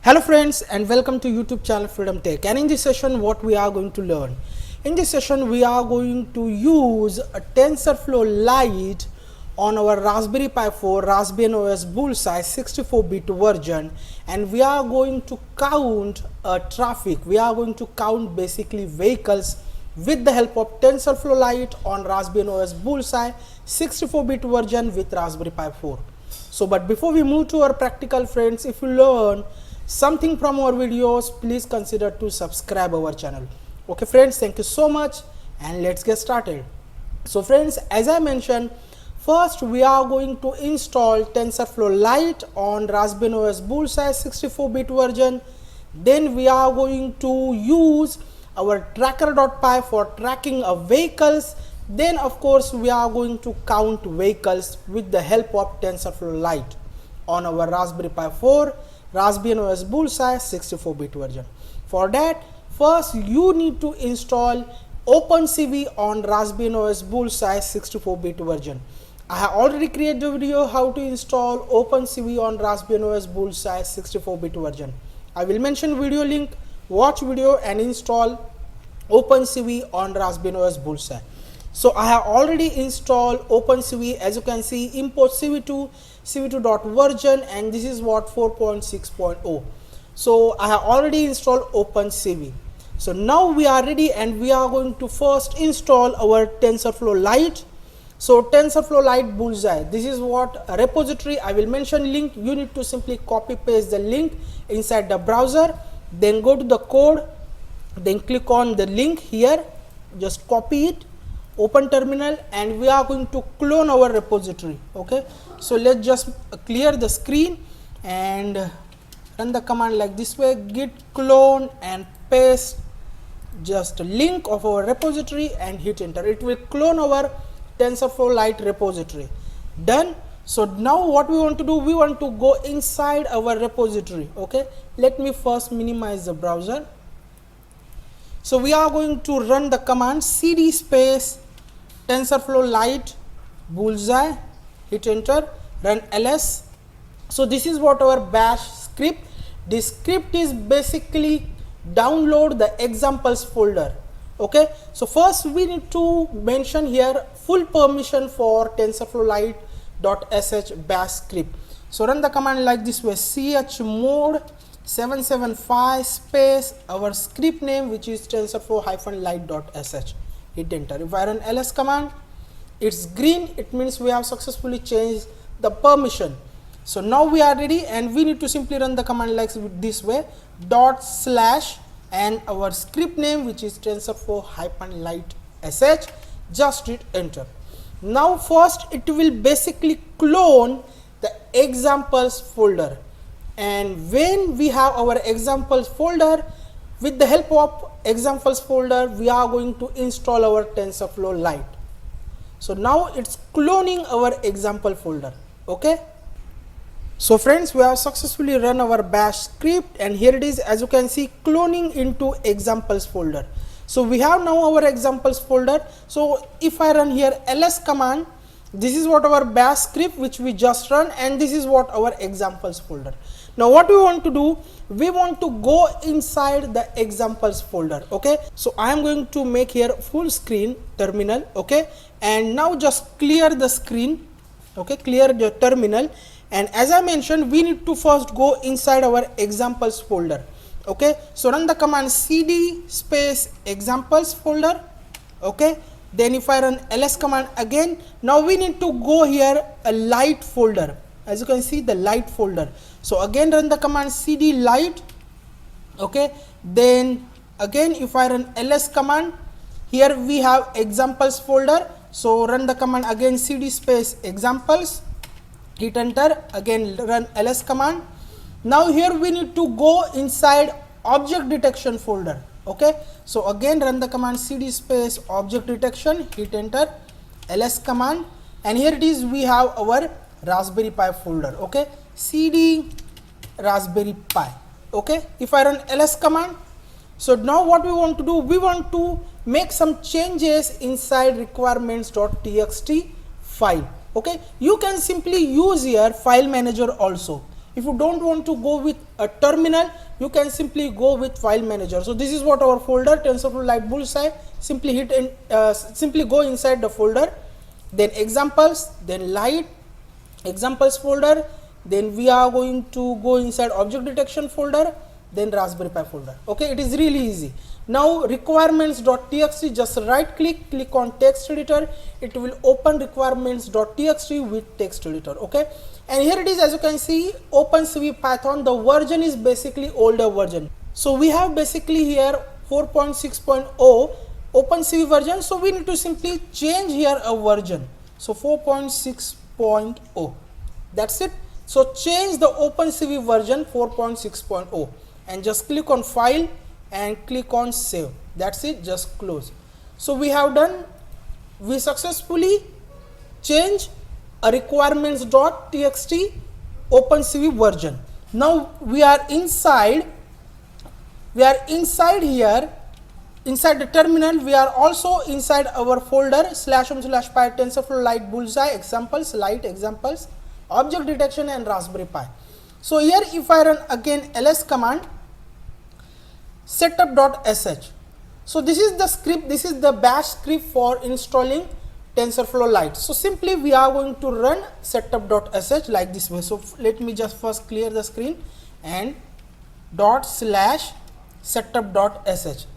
Hello friends and welcome to YouTube channel Freedom Tech, and in this session what we are going to learn. In this session we are going to use a TensorFlow Lite on our Raspberry Pi 4 Raspbian OS Bullseye 64-bit version, and we are going to count traffic. We are going to count basically vehicles with the help of TensorFlow Lite on Raspbian OS Bullseye 64-bit version with Raspberry Pi 4. So but before we move to our practical, friends, if you learn something from our videos, please consider to subscribe our channel. Okay friends, thank you so much, and let's get started. So friends, as I mentioned, first we are going to install TensorFlow Lite on Raspbian OS Bullseye 64-bit version. Then we are going to use our tracker.py for tracking of vehicles. Then of course we are going to count vehicles with the help of TensorFlow Lite on our Raspberry Pi 4 Raspbian OS Bullseye 64-bit version. For that, first you need to install opencv on Raspbian OS Bullseye 64-bit version. I have already created a video how to install opencv on Raspbian OS Bullseye 64-bit version. I will mention video link, watch video and install opencv on Raspbian OS Bullseye. So I have already installed opencv. As you can see, import cv2.version, and this is what 4.6.0. so I have already installed opencv. So now we are ready, and we are going to first install our TensorFlow Lite. So TensorFlow Lite Bullseye, this is what a repository. I will mention link. You need to simply copy paste the link inside the browser, then go to the code, then click on the link here, just copy it, open terminal, and we are going to clone our repository. Okay, so let's just clear the screen and run the command like this way: git clone and paste just a link of our repository and hit enter. It will clone our TensorFlow Lite repository. Done. So now what we want to do, we want to go inside our repository. Okay, let me first minimize the browser. So we are going to run the command cd space TensorFlow Lite Bullseye, hit enter, run ls. So this is what our bash script. This script is basically download the examples folder. Okay, so first we need to mention here full permission for TensorFlow Lite.sh bash script. So run the command like this way: chmod 775 space our script name, which is TensorFlow-Lite.sh. hit enter. If I run ls command, it's green, it means we have successfully changed the permission. So now we are ready, and we need to simply run the command like this way: // and our script name, which is TensorFlow-Lite.sh, just hit enter. Now first it will basically clone the examples folder, and when we have our examples folder, with the help of examples folder we are going to install our TensorFlow Lite. So now it's cloning our example folder. Okay, so friends, we have successfully run our bash script, and here it is, as you can see, cloning into examples folder. So we have now our examples folder. So if I run here ls command, this is what our bash script which we just run, and this is what our examples folder. Now what we want to do, we want to go inside the examples folder. Okay, so I am going to make here full screen terminal. Okay, and now just clear the screen. Okay, clear the terminal, and as I mentioned, we need to first go inside our examples folder. Okay, so run the command cd space examples folder. Okay, then if I run ls command again, now we need to go here a Lite folder. As you can see, the Lite folder. So again run the command cd Lite. Okay, then again if I run ls command, here we have examples folder. So run the command again cd space examples, hit enter, again run ls command. Now here we need to go inside object detection folder. Okay, so again run the command cd space object detection, hit enter, ls command, and here it is, we have our Raspberry Pi folder. Okay, cd Raspberry Pi. Okay, if I run ls command, so now what we want to do, we want to make some changes inside requirements.txt file. Okay, you can simply use here file manager also. If you don't want to go with a terminal, you can simply go with file manager. So this is what our folder, TensorFlow Lite Bullseye. Simply hit and simply go inside the folder, then examples, then Lite, examples folder, then we are going to go inside object detection folder, then Raspberry Pi folder. Okay, it is really easy. Now requirements.txt, just right click on text editor, it will open requirements.txt with text editor. Okay, and here it is, as you can see, opencv Python. The version is basically older version. So we have basically here 4.6.0 opencv version, so we need to simply change here a version. So 4.6.0, that's it. So change the opencv version 4.6.0 and just click on file and click on save. That's it, just close. So we have done, we successfully change a requirements.txt opencv version. Now we are inside here, inside the terminal. We are also inside our folder /home/pi TensorFlow Lite Bullseye examples, Lite examples, object detection and Raspberry Pi. So here if I run again ls command, setup.sh. So this is the script, this is the bash script for installing TensorFlow Lite. So simply we are going to run setup.sh like this way. So let me just first clear the screen and /setup.sh.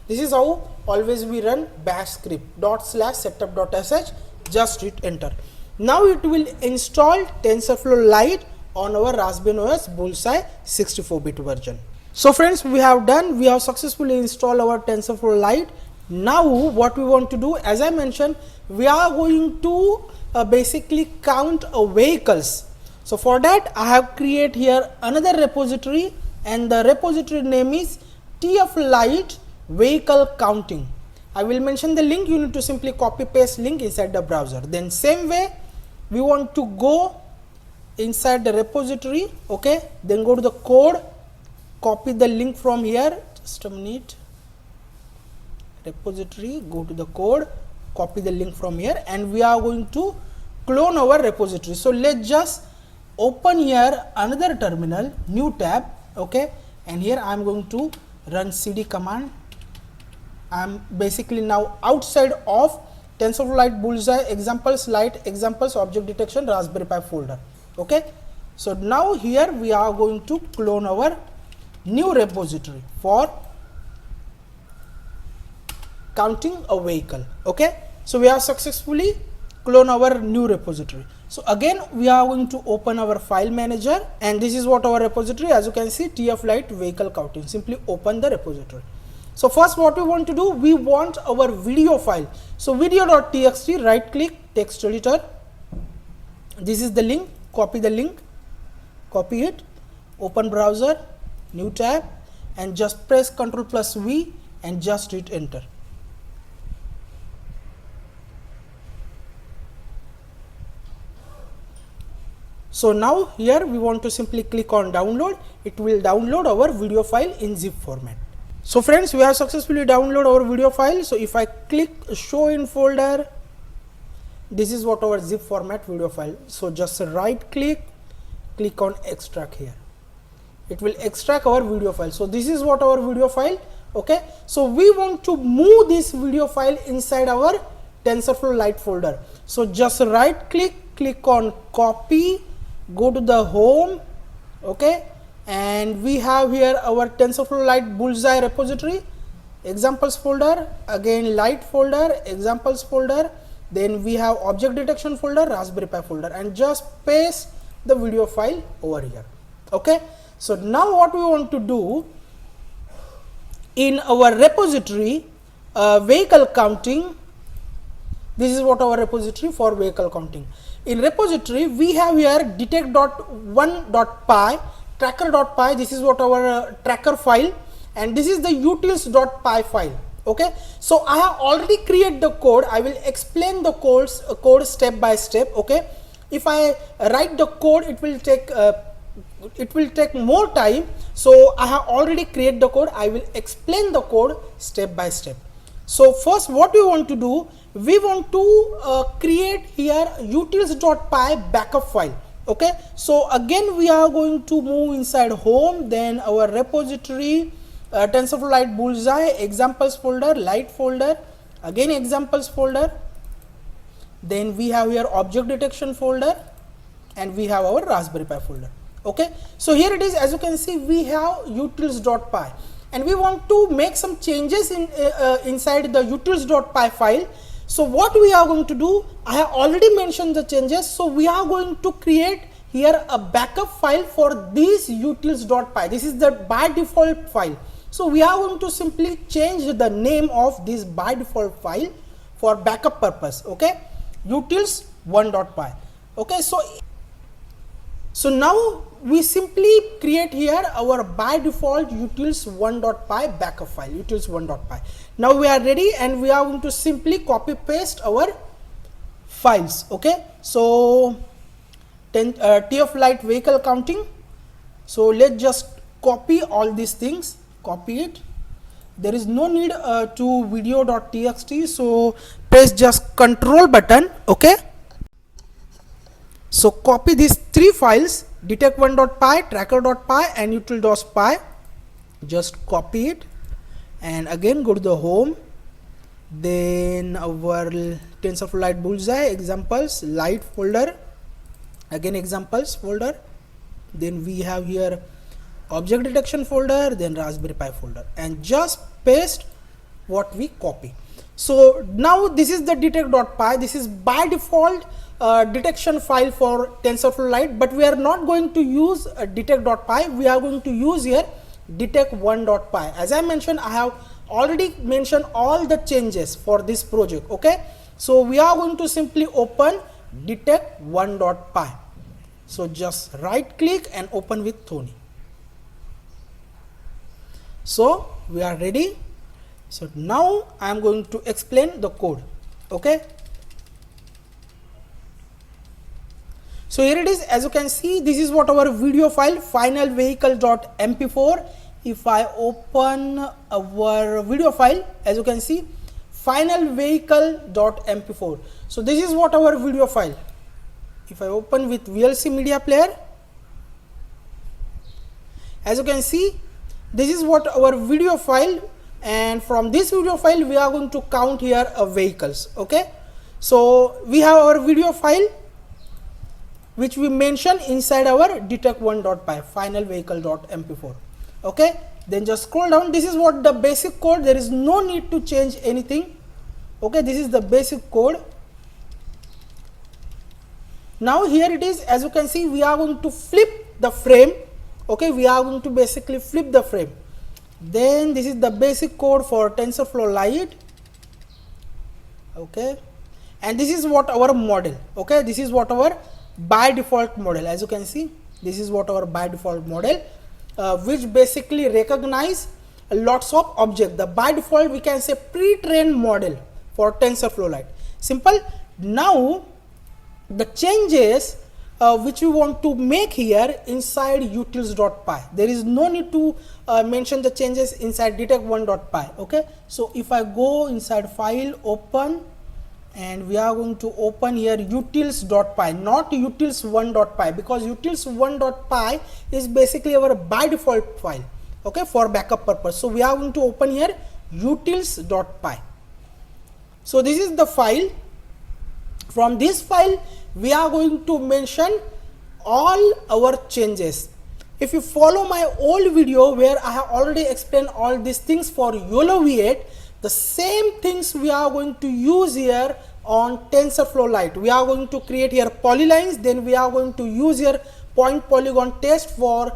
This is how always we run bash script, /setup.sh, just hit enter. Now it will install TensorFlow Lite on our Raspberry OS Bullseye 64-bit version. So friends, we have successfully installed our TensorFlow Lite. Now what we want to do, as I mentioned, we are going to basically count vehicles. So for that I have created here another repository, and the repository name is TF Lite vehicle counting. I will mention the link, you need to simply copy paste link inside the browser. Then same way we want to go inside the repository, okay, then go to the code, copy the link from here, just a minute, repository, go to the code, copy the link from here, and we are going to clone our repository. So let's just open here another terminal, new tab, okay, and here I am going to run cd command. I am basically now outside of TensorFlow Lite Bullseye examples, Lite examples, object detection, Raspberry Pi folder. Okay, so now here we are going to clone our new repository for counting a vehicle. Okay, so we have successfully cloned our new repository. So again we are going to open our file manager, and this is what our repository, as you can see, TF Lite vehicle counting. Simply open the repository. So first what we want to do, we want our video file. So video.txt, right click, text editor, this is the link, copy the link, copy it, open browser, new tab, and just press Ctrl+V and just hit enter. So now here we want to simply click on download. It will download our video file in zip format. So friends, we have successfully downloaded our video file. So if I click show in folder, this is what our zip format video file. So just right click, click on extract here. It will extract our video file. So this is what our video file. Okay, so we want to move this video file inside our TensorFlow Lite folder. So just right click, click on copy, go to the home, okay, and we have here our TensorFlow Lite Bullseye repository, examples folder, again Lite folder, examples folder, then we have object detection folder, Raspberry Pi folder, and just paste the video file over here. Okay, so now what we want to do, in our repository vehicle counting, this is what our repository for vehicle counting. In repository we have here detect.1.py, tracker.py, this is what our tracker file, and this is the utils.py file. Okay, so I have already created the code. I will explain the code step by step. Okay, if I write the code, it will take more time. So I have already created the code. I will explain the code step by step. So first what we want to do, we want to create here utils.py backup file. Okay, so again we are going to move inside home, then our repository, TensorFlow Lite bullseye, examples folder, Lite folder, again examples folder, then we have here object detection folder, and we have our Raspberry Pi folder. Okay, so here it is, as you can see we have utils.py, and we want to make some changes in inside the utils.py file. So what we are going to do, I have already mentioned the changes, so we are going to create here a backup file for this utils.py. This is the by default file. So we are going to simply change the name of this by default file for backup purpose. Okay, utils1.py. okay, so now we simply create here our by default utils1.py backup file, utils1.py. Now we are ready, and we are going to simply copy paste our files. Okay, so TF Lite vehicle counting. So let's just copy all these things, copy it. There is no need to video.txt, so press just control button. Okay, so copy these three files, detect1.py, tracker.py and util.py. Just copy it, and again go to the home, then our TensorFlow Lite bullseye, examples, Lite folder, again examples folder, then we have here object detection folder, then Raspberry Pi folder, and just paste what we copy. So now this is the detect.py. This is by default detection file for TensorFlow Lite, but we are not going to use detect.py. We are going to use here detect1.py. As I mentioned, I have already mentioned all the changes for this project. Okay, so we are going to simply open detect1.py. So just right click and open with Thony. So we are ready. So now I am going to explain the code. Okay, so here it is, as you can see, this is what our video file, final vehicle.mp4. If I open our video file, as you can see, final vehicle.mp4. so this is what our video file. If I open with VLC media player, as you can see, this is what our video file, and from this video file we are going to count here vehicles. Okay, so we have our video file which we mention inside our detect1.py, final vehicle.mp4. Okay, then just scroll down. This is what the basic code, there is no need to change anything. Okay, this is the basic code. Now here it is, as you can see, we are going to flip the frame. Okay, we are going to basically flip the frame. Then this is the basic code for TensorFlow Lite. Okay, and this is what our model. Okay, this is what our by default model. As you can see, this is what our by default model, which basically recognize lots of objects. The by default, we can say pre-trained model for TensorFlow Lite. Simple. Now the changes which we want to make here inside utils.py. There is no need to mention the changes inside detect1.py. Okay, so if I go inside file, open, and we are going to open here utils.py, not utils1.py, because utils1.py is basically our by default file. Okay, for backup purpose. So we are going to open here utils.py. So this is the file. From this file we are going to mention all our changes. If you follow my old video where I have already explained all these things for YOLO V8, the same things we are going to use here on TensorFlow Lite. We are going to create here polylines, then we are going to use here point polygon test for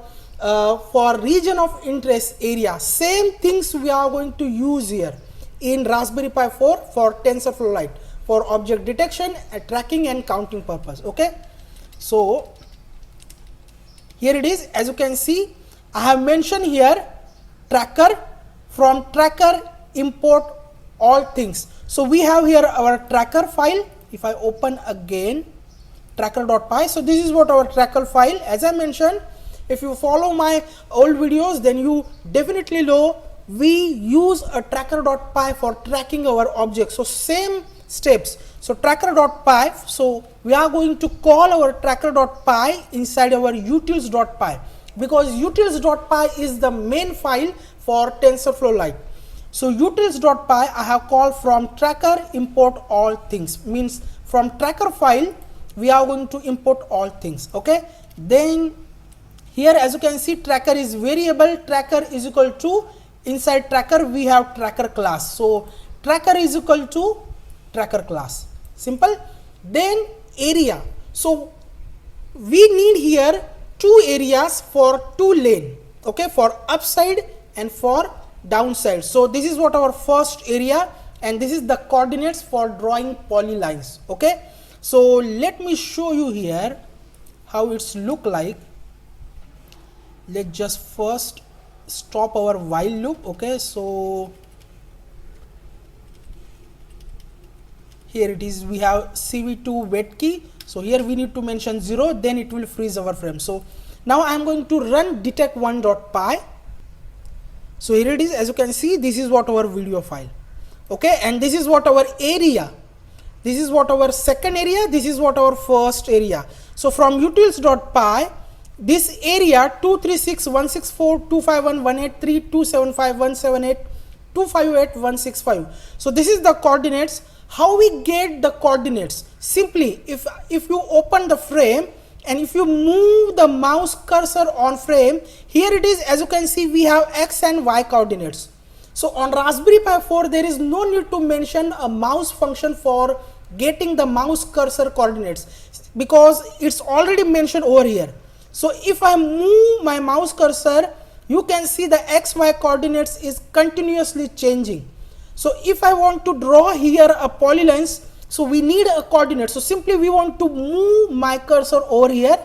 region of interest area. Same things we are going to use here in Raspberry Pi 4 for TensorFlow Lite for object detection, tracking and counting purpose. Okay, so here it is, as you can see, I have mentioned here tracker. From tracker import all things. So we have here our tracker file. If I open again tracker.py, so this is what our tracker file. As I mentioned, if you follow my old videos, then you definitely know we use a tracker.py for tracking our objects. So same steps. So tracker.py, so we are going to call our tracker.py inside our utils.py, because utils.py is the main file for TensorFlow Lite. So utils.py I have called from tracker import all things, means from tracker file we are going to import all things. Okay, then here as you can see, tracker is variable, tracker is equal to, inside tracker we have tracker class. So tracker is equal to tracker class, simple. Then area, so we need here two areas for two lane, okay, for upside and for downside. So this is what our first area, and this is the coordinates for drawing polylines. Okay, so let me show you here how it's look like. Let's just first stop our while loop. Okay, so here it is, we have cv2 wet key, so here we need to mention 0, then it will freeze our frame. So now I am going to run detect1.py. So here it is, as you can see, this is what our video file. Okay, and this is what our area, this is what our second area, this is what our first area. So from utils.py, this area 236.164.251.183.275.178.258.165. So this is the coordinates. How we get the coordinates? Simply, if you open the frame and if you move the mouse cursor on frame, here it is, as you can see, we have x and y coordinates. So on Raspberry Pi 4 there is no need to mention a mouse function for getting the mouse cursor coordinates, because it's already mentioned over here. So if I move my mouse cursor, you can see the xy coordinates is continuously changing. So if I want to draw here a polylines, so we need a coordinate. So simply we want to move my cursor over here,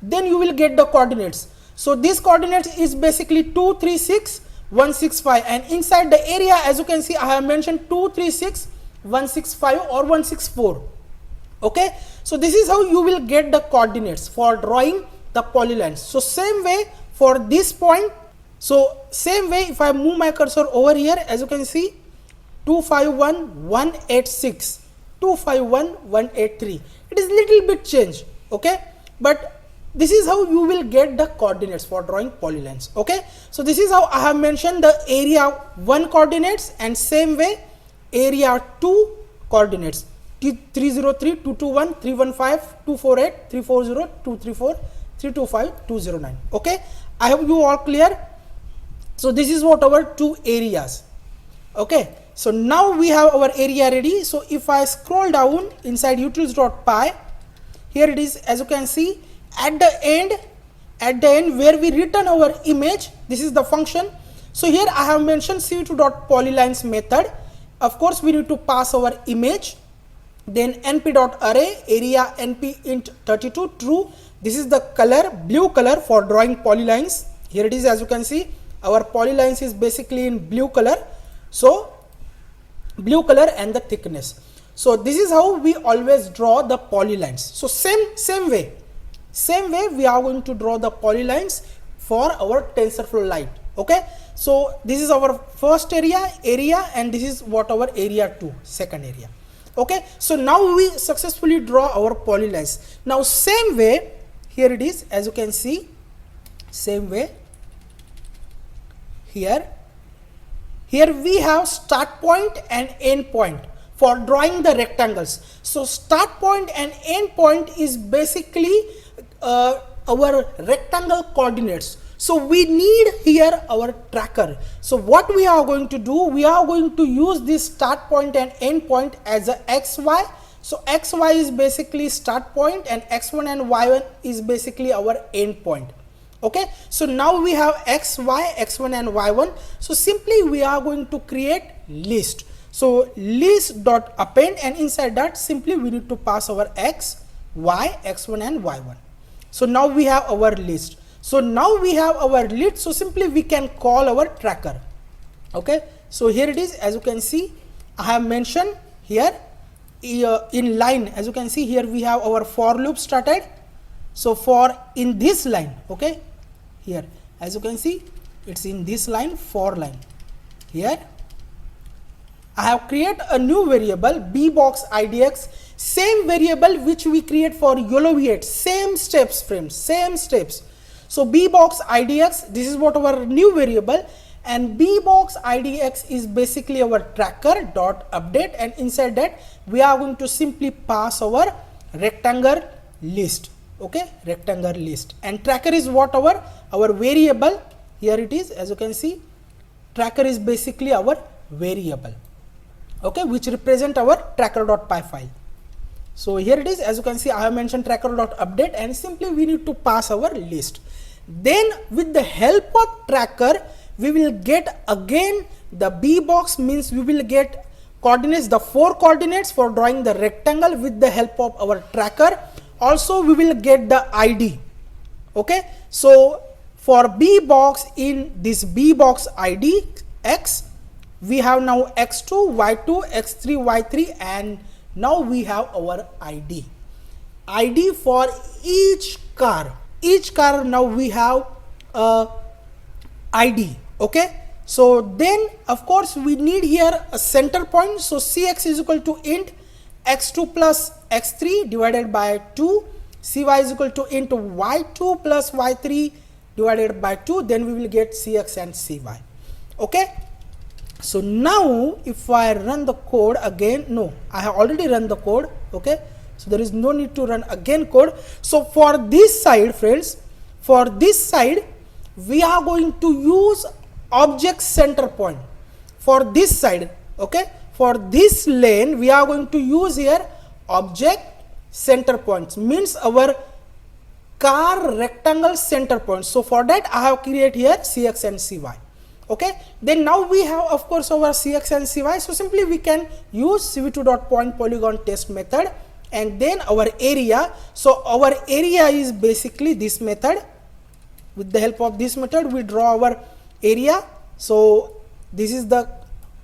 then you will get the coordinates. So this coordinates is basically 236.165, and inside the area, as you can see, I have mentioned 236.165 or 164. Okay, so this is how you will get the coordinates for drawing the polylines. So same way for this point, so same way if I move my cursor over here, as you can see, 251.186, 251.183, it is little bit changed. Okay, but this is how you will get the coordinates for drawing polylines. Okay, so this is how I have mentioned the area 1 coordinates, and same way area 2 coordinates, 303, 221, 315, 248, 340, 234, 325, 209. Okay, I hope you all clear. So this is what our two areas. Okay, so now we have our area ready. So if I scroll down inside utils.py, here it is, as you can see, at the end where we return our image, this is the function. So here I have mentioned cv2.polylines method. Of course we need to pass our image, then np.array area np int 32 true. This is the color, blue color for drawing polylines. Here it is, as you can see, our polylines is basically in blue color. So blue color and the thickness. So this is how we always draw the polylines. So same way we are going to draw the polylines for our TensorFlow Lite. Okay, so this is our first area, and this is what our area 2, second area. Okay, so now we successfully draw our polylines. Now same way, here it is, as you can see, same way here we have start point and end point for drawing the rectangles. So start point and end point is basically our rectangle coordinates. So we need here our tracker. So what we are going to do, we are going to use this start point and end point as a xy. So xy is basically start point and x1 and y1 is basically our end point. Okay, so now we have xy, x1 and y1. So simply we are going to create list. So list dot append, and inside that simply we need to pass our x, y, x1 and y1. So now we have our list. So now we have our list, so simply we can call our tracker. Okay, so here it is, as you can see, I have mentioned here in line, as you can see here we have our for loop started. So for in this line, okay, here as you can see it's in this line, for line. Here I have created a new variable bbox idx, same variable which we create for YOLOviate, same steps friends, same steps. So bbox idx, this is what our new variable, and bbox idx is basically our tracker dot update, and inside that we are going to simply pass our rectangle list. Okay, rectangle list, and tracker is what our variable. Here it is, as you can see, tracker is basically our variable, okay, which represent our tracker.py file. So here it is, as you can see, I have mentioned tracker.update, and simply we need to pass our list. Then with the help of tracker, we will get again the bbox, means we will get coordinates, the 4 coordinates for drawing the rectangle with the help of our tracker. Also we will get the ID. Okay, so for bbox, in this bbox ID x, we have now x2, y2, x3, y3, and now we have our ID. ID for each car. Each car now we have a ID. Okay, so then of course we need here a center point. So cx is equal to int x2 plus x3 divided by 2, cy is equal to int y2 plus y3 divided by 2, then we will get cx and cy. Okay, so now if I run the code again, no, I have already run the code. Okay, so there is no need to run again code. So for this side friends, for this side we are going to use object center point. For this side, okay, for this lane we are going to use here object center points, means our car rectangle center point. So for that I have created here cx and cy. Okay, then now we have of course our cx and cy, so simply we can use cv2.pointPolygon_test method, and then our area. So our area is basically this method. With the help of this method we draw our area. So this is the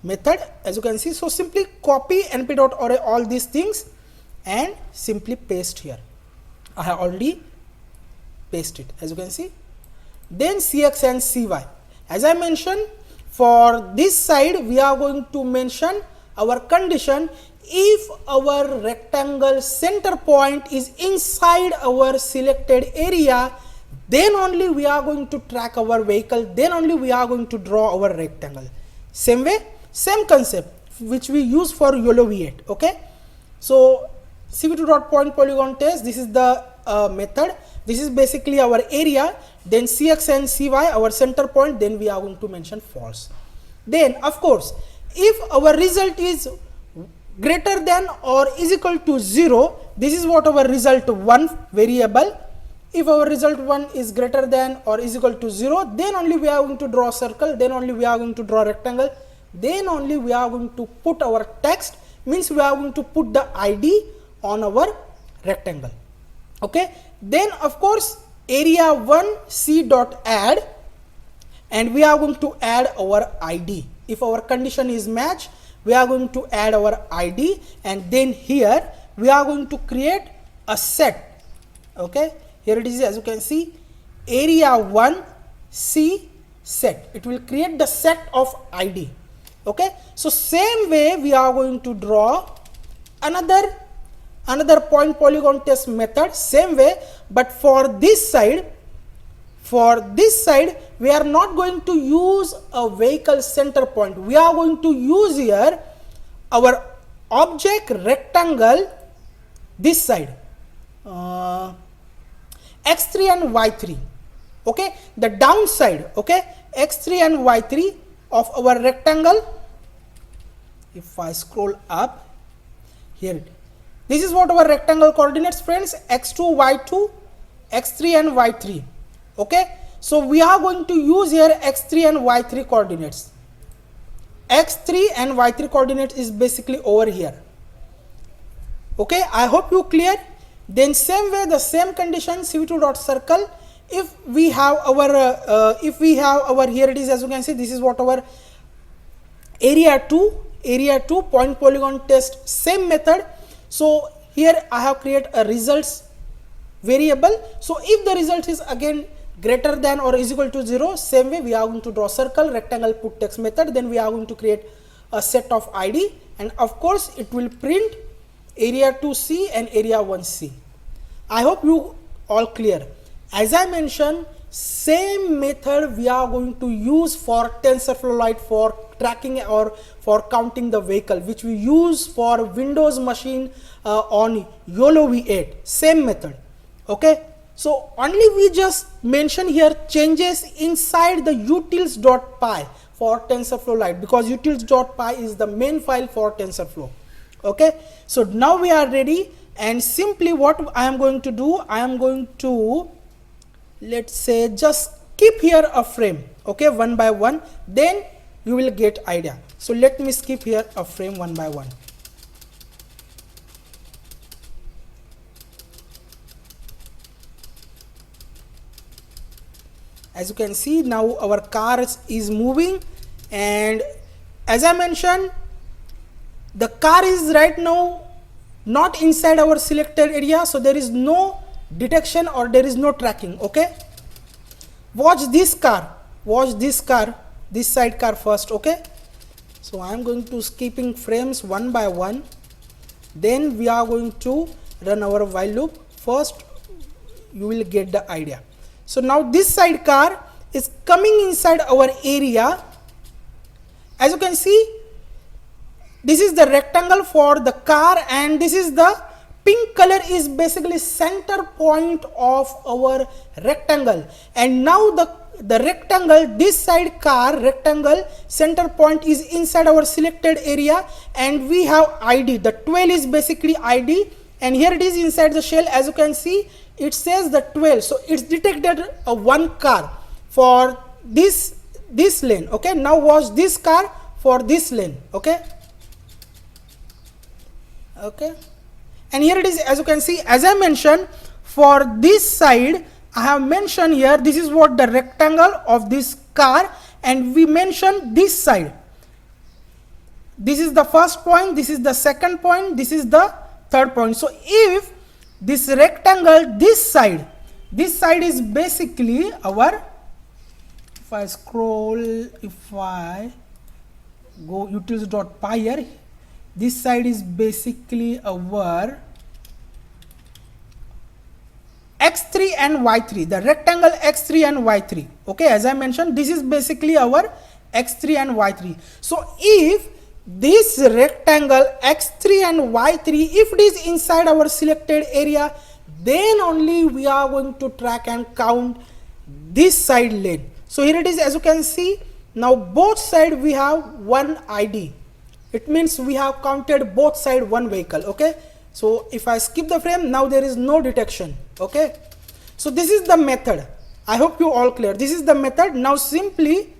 method, as you can see. So simply copy np.array all these things and simply paste here. I have already pasted, as you can see. Then cx and cy, as I mentioned, for this side we are going to mention our condition. If our rectangle center point is inside our selected area, then only we are going to track our vehicle, then only we are going to draw our rectangle. Same way, same concept which we use for YOLOviate. Okay, so cv2.pointPolygon_test, this is the method. This is basically our area. Then cx and cy, our center point, then we are going to mention false. Then of course if our result is greater than or is equal to 0, this is what our result 1 variable. If our result 1 is greater than or is equal to 0, then only we are going to draw a circle, then only we are going to draw a rectangle, then only we are going to put our text, means we are going to put the ID on our rectangle. Okay, then of course area 1 c dot add, and we are going to add our ID. If our condition is match, we are going to add our ID, and then here we are going to create a set. Okay, here it is, as you can see, area 1 c set. It will create the set of ID. Okay, so same way we are going to draw another point polygon test method, same way, but for this side we are not going to use a vehicle center point. We are going to use here our object rectangle this side, x3 and y3. Okay, the downside, okay, x3 and y3 of our rectangle. If I scroll up here, this is what our rectangle coordinates, friends, x2, y2, x3 and y3. Okay, so we are going to use here x3 and y3 coordinates. x3 and y3 coordinates is basically over here. Okay, I hope you clear. Then same way, the same condition, cv2.circle. If we have our here it is, as you can see, this is what our area 2 point polygon test, same method. So here I have created a results variable. So if the result is again greater than or is equal to 0, same way we are going to draw circle, rectangle, put text method, then we are going to create a set of ID, and of course it will print area 2C and area 1C. I hope you all clear. As I mentioned, same method we are going to use for TensorFlow Lite for tracking or for counting the vehicle, which we use for Windows machine on YOLO V8. Same method. Okay. So only we just mention here changes inside the utils.py for TensorFlow Lite, because utils.py is the main file for TensorFlow. Okay. So now we are ready, and simply what I am going to do, I am going to, let's say, just skip here a frame, okay, one by one, then you will get idea. So let me skip here a frame one by one. As you can see, now our car is moving, and as I mentioned, the car is right now not inside our selected area, so there is no detection or there is no tracking. Okay, watch this car, this side car first. Okay, so I am going to skipping frames one by one, then we are going to run our while loop. First you will get the idea. So now this side car is coming inside our area. As you can see, this is the rectangle for the car, and this is the pink color is basically center point of our rectangle. And now the rectangle, this side car rectangle center point is inside our selected area, and we have ID. The 12 is basically ID, and here it is inside the shell. As you can see, it says the 12, so it's detected one car for this lane. Okay, now watch this car for this lane. Okay, and here it is. As you can see, as I mentioned, for this side I have mentioned here, this is what the rectangle of this car, and we mentioned this side. This is the first point, this is the second point, this is the third point. So if this rectangle, this side is basically our, if I scroll, if I go utils.py here, this side is basically our x3 and y3, the rectangle x3 and y3. Okay, as I mentioned, this is basically our x3 and y3. So if this rectangle x3 and y3, if it is inside our selected area, then only we are going to track and count this side lane. So here it is. As you can see, now both side we have one ID. It means we have counted both side one vehicle. Okay, so if I skip the frame, now there is no detection. Okay, so this is the method. I hope you all clear. This is the method. Now simply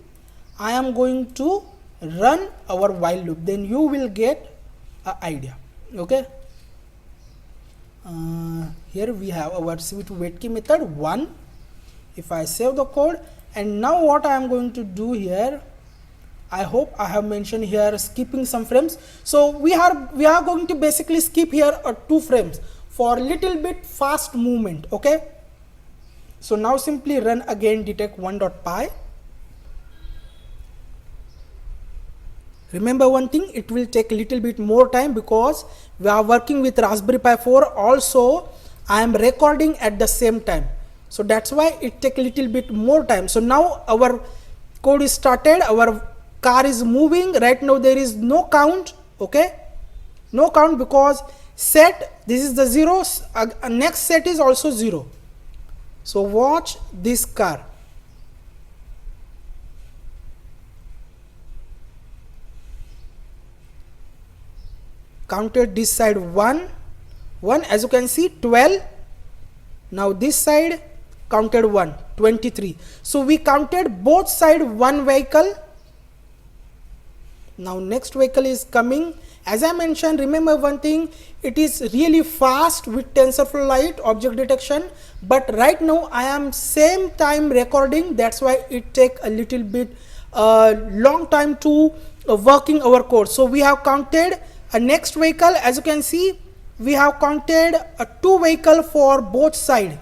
I am going to run our while loop, then you will get an idea. Okay, here we have our switch wait key method 1. If I save the code, and now what I am going to do here, I hope I have mentioned here skipping some frames. So we are going to basically skip here 2 frames for little bit fast movement. Okay, so now simply run again detect1.py. Remember one thing, it will take a little bit more time because we are working with Raspberry Pi 4. Also I am recording at the same time, so that's why it take a little bit more time. So now our code is started, our car is moving. Right now there is no count. Okay, no count because set, this is the 0, next set is also 0. So watch this car. Counted this side 1, as you can see 12. Now this side counted 1, 23. So we counted both side one vehicle. Now next vehicle is coming. As I mentioned, remember one thing, it is really fast with TensorFlow Lite object detection, but right now I am same time recording, that's why it take a little bit long time to working our code. So we have counted a next vehicle. As you can see, we have counted a 2 vehicle for both side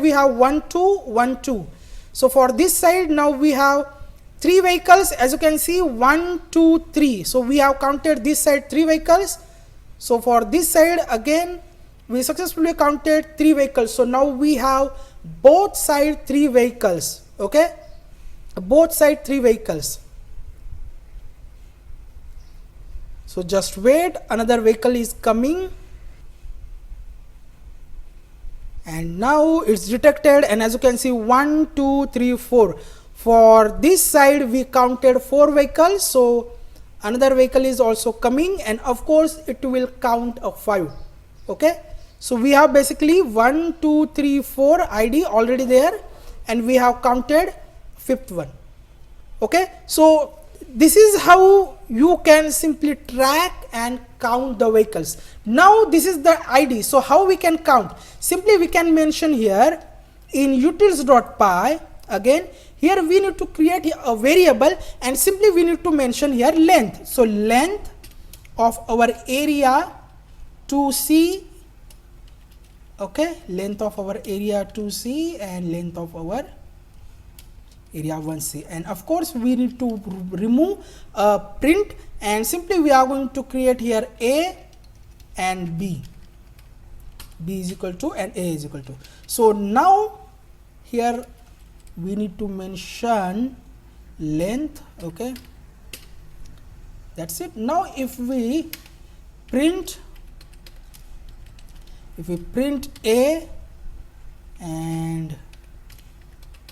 we have 1 2 1 2. So for this side now we have 3 vehicles, as you can see, 1, 2, 3. So we have counted this side 3 vehicles. So for this side again we successfully counted 3 vehicles. So now we have both side 3 vehicles. Okay, both side 3 vehicles. So just wait, another vehicle is coming, and now it's detected, and as you can see 1, 2, 3, 4. For this side we counted 4 vehicles, so another vehicle is also coming, and of course it will count a 5. Okay, so we have basically 1, 2, 3, 4 ID already there, and we have counted 5th one. Okay, so this is how you can simply track and count the vehicles. Now this is the ID. So how we can count? Simply we can mention here in utils.py. Again, here we need to create a variable, and simply we need to mention here length. So length of our area 2C. Okay, length of our area 2C and length of our area 1C, and of course we need to remove a print, and simply we are going to create here A and B is equal to and A is equal to. So now here we need to mention length. Okay, that's it. Now if we print A and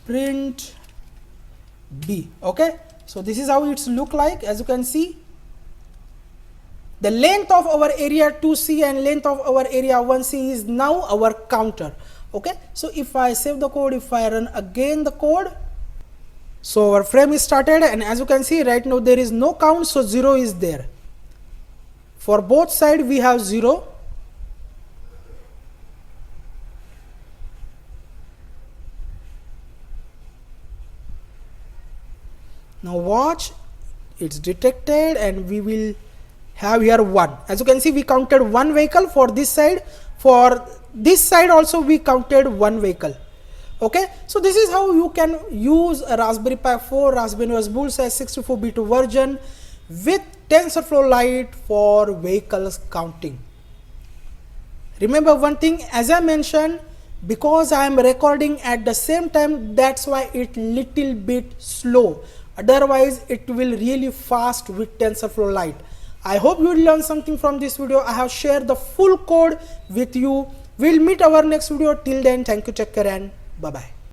print B. Okay, so this is how it's look like. As you can see, the length of our area 2C and length of our area 1C is now our counter. Okay, so if I save the code, if I run again the code, so our frame is started, and as you can see right now there is no count, so 0 is there. For both sides we have 0. Now watch, it's detected, and we will have here 1. As you can see, we counted 1 vehicle for this side. For this side also we counted 1 vehicle. Okay, so this is how you can use a Raspberry Pi 4 Raspberry OS Bullseye 64-bit version with TensorFlow Lite for vehicles counting. Remember one thing, as I mentioned, because I am recording at the same time, that's why it little bit slow. Otherwise it will really fast with TensorFlow Lite. I hope you learned something from this video. I have shared the full code with you. We'll meet our next video. Till then, thank you, take care, and bye bye.